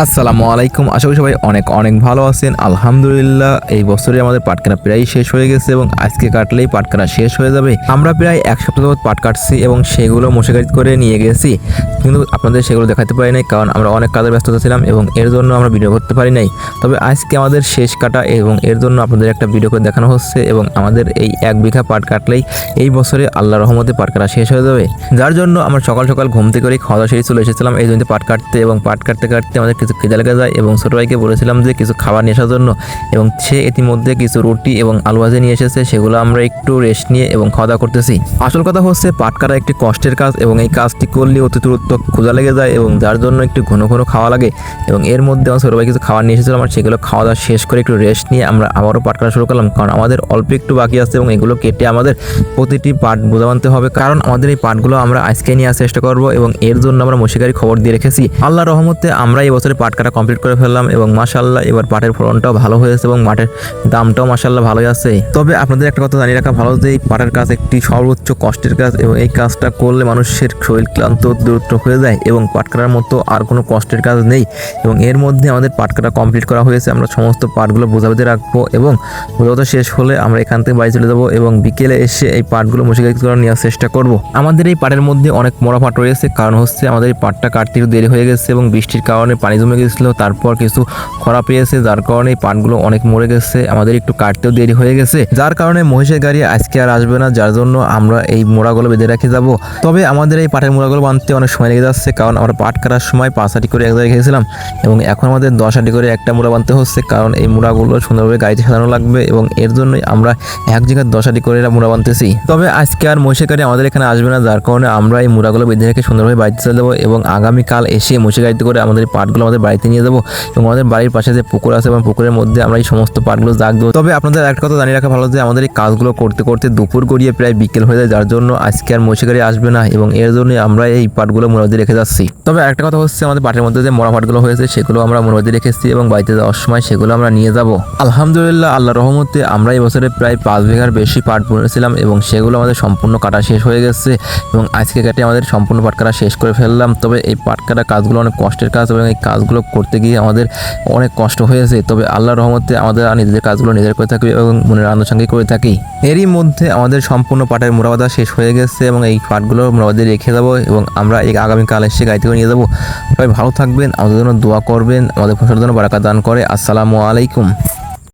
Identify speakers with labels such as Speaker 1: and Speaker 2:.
Speaker 1: আসসালামু আলাইকুম। আশা করি সবাই অনেক অনেক ভালো আছেন। আলহামদুলিল্লাহ, এই বছরে আমাদের পাট কাটা প্রায় শেষ হয়ে গেছে এবং আজকে কাটলেই পাট কাটা শেষ হয়ে যাবে। আমরা প্রায় এক সপ্তাহ যাবত পাট কাটছি এবং সেগুলো মশাগাড়ি করে নিয়ে গেছি, কিন্তু আপনাদের সেগুলো দেখাতে পারি নাই কারণ আমরা অনেক কাজের ব্যস্ততা ছিলাম এবং এর জন্য আমরা ভিডিও করতে পারি নাই। তবে আজকে আমাদের শেষ কাটা এবং এর জন্য আপনাদের একটা ভিডিও করে দেখানো হচ্ছে এবং আমাদের এই 1 বিঘা পাট কাটলেই এই বছরে আল্লাহর রহমতে পাট কাটা শেষ হয়ে যাবে। যার জন্য আমরা সকাল সকাল ঘুম থেকে করে খাওয়া দাওয়া সেরে চলে এসেছিলাম এই জন্য পাট কাটতে, এবং পাট কাটতে কাটতে আমাদের কিছু খিদে লেগে যায় এবং ছোটো ভাইকে বলেছিলাম যে কিছু খাবার নিয়ে আসার জন্য, এবং সে ইতিমধ্যে কিছু রুটি এবং আলু ভাজি নিয়ে এসেছে, সেগুলো আমরা একটু রেস্ট নিয়ে এবং খাওয়া দাওয়া করতেছি। আসল কথা হচ্ছে পাট কাটা একটি কষ্টের কাজ এবং এই কাজটি করলে অতিরিক্ত ক্ষুধা লেগে যায় এবং যার জন্য একটু ঘন ঘন খাওয়া লাগে। এবং এর মধ্যে আমার ছোটো ভাই কিছু খাবার নিয়ে এসেছিলাম, আর সেগুলো খাওয়া দাওয়া শেষ করে একটু রেস্ট নিয়ে আমরা আবারও পাট কাটা শুরু করলাম, কারণ আমাদের অল্প একটু বাকি আছে এবং এগুলো কেটে আমাদের প্রতিটি পাট বোঝা বানতে হবে, কারণ আমাদের এই পাটগুলো আমরা আজকে নিয়ে আসার চেষ্টা করবো এবং এর জন্য আমরা মশারি খবর দিয়ে রেখেছি। আল্লাহর রহমতে আমরা এই বছরে পাট কাটা কমপ্লিট করে ফেললাম এবং মাশাআল্লাহ এবার পাটের ফলনটাও ভালো হয়েছে এবং পাটের দামটাও মাশাআল্লাহ ভালোই আছে। তবে আপনাদের একটা কথা জানিয়ে রাখা ভালো যে এই পাটের কাজ একটি সর্বোচ্চ কষ্টের কাজ এবং এই কাজটা করলে মানুষের শরীর ক্লান্ত দূরত্ব হয়ে যায় এবং পাট কাটার মতো আর কোনো কষ্টের কাজ নেই। এবং এর মধ্যে আমাদের পাট কাটা কমপ্লিট করা হয়েছে, আমরা সমস্ত পাটগুলো বোঝাতে রাখবো এবং বোঝাতে শেষ হলে আমরা এখান থেকে বাড়ি চলে যাবো এবং বিকেলে এসে এই পাটগুলো মশারি করে নেওয়ার চেষ্টা করব। আমাদের এই পাটের মধ্যে অনেক মোড়া পাট রয়েছে, কারণ হচ্ছে আমাদের এই পাটটা কাটতে দেরি হয়ে গেছে এবং বৃষ্টির কারণে পানি জমে গেছিলো, তারপর কিছু খরা পেয়েছে, যার কারণে এই পাটগুলো অনেক মরে গেছে, আমাদের একটু কাটতেও দেরি হয়ে গেছে, যার কারণে মহিষের গাড়ি আজকে আর আসবে না, যার জন্য আমরা এই মোড়াগুলো বেঁধে রেখে যাব। তবে আমাদের এই পাটের মোড়াগুলো বাঁধতে অনেক সময় লেগে যাচ্ছে, কারণ আমরা পাট কাটার সময় 5 আটি করে এক জায়গায় রেখেছিলাম এবং এখন আমাদের 10 আটি করে একটা মোড়া বাঁধতে হচ্ছে, কারণ এই মোড়াগুলো সুন্দরভাবে গাড়িতে সাজানো লাগবে এবং এর জন্যই আমরা এক জায়গায় 10 আটি করে মোড়া বাঁধতেছি। তবে আজকে আর মহিষের গাড়ি আমাদের এখানে আসবে না, যার কারণে আমরা এই মোড়াগুলো বেঁধে রেখে সুন্দরভাবে বাড়িতে চলে যাবো এবং আগামীকাল এসে মহিষের গাড়িতে করে আমাদের এই পাটগুলো আমাদের বাড়িতে নিয়ে যাবো এবং আমাদের বাড়ির পাশে যে পুকুর আছে এবং পুকুরের মধ্যে আমরা এই সমস্ত পাটগুলো জাগ দেবো। তবে আপনাদের একটা কথা জানিয়ে রাখা ভালো যে আমাদের এই কাজগুলো করতে করতে দুপুর গড়িয়ে প্রায় বিকেল হয়ে যায়, যার জন্য আজকে আর মহিষের গাড়ি আসবে না এবং এর জন্যই আমরা এই পাটগুলো মোড়াতে রেখে যাচ্ছি। তবে একটা কথা হচ্ছে আমাদের পাটের মধ্যে যে মোড়া পাটগুলো হয়েছে সেগুলো আমরা মোড়াতে রেখেছি এবং বাড়িতে যাওয়ার সময় সেগুলো আমরা নিয়ে যাব। আলহামদুলিল্লাহ, আল্লাহর রহমতে আমরা এই বছরে প্রায় 5 বিঘার বেশি পাট বুনেছিলাম এবং সেগুলো আমাদের সম্পূর্ণ কাটা শেষ হয়ে গেছে এবং আজকে কেটে আমাদের সম্পূর্ণ পাট কাটা শেষ করে ফেললাম। তবে এই পাট কাটা কাজগুলো অনেক কষ্টের কাজ এবং এই কাজগুলো করতে গিয়ে আমাদের অনেক কষ্ট হয়েছে। তবে আল্লাহর রহমতে আমাদের নিজেদের কাজগুলো নিজের করে থাকি এবং মনের আনুষঙ্গিক করে থাকি। এরই মধ্যে আমাদের সম্পূর্ণ পাটের মোড়া বাঁধা শেষ হয়ে গেছে এবং এই পাটগুলো মোড়া বাঁধে রেখে যাবো এবং আমরা এই আগামীকাল এসে গাড়ি থেকে নিয়ে যাবো। সবাই ভালো থাকবেন, আমাদের জন্য দোয়া করবেন, আমাদের ফসলের জন্য বারাকা দান করে। আসসালামু আলাইকুম।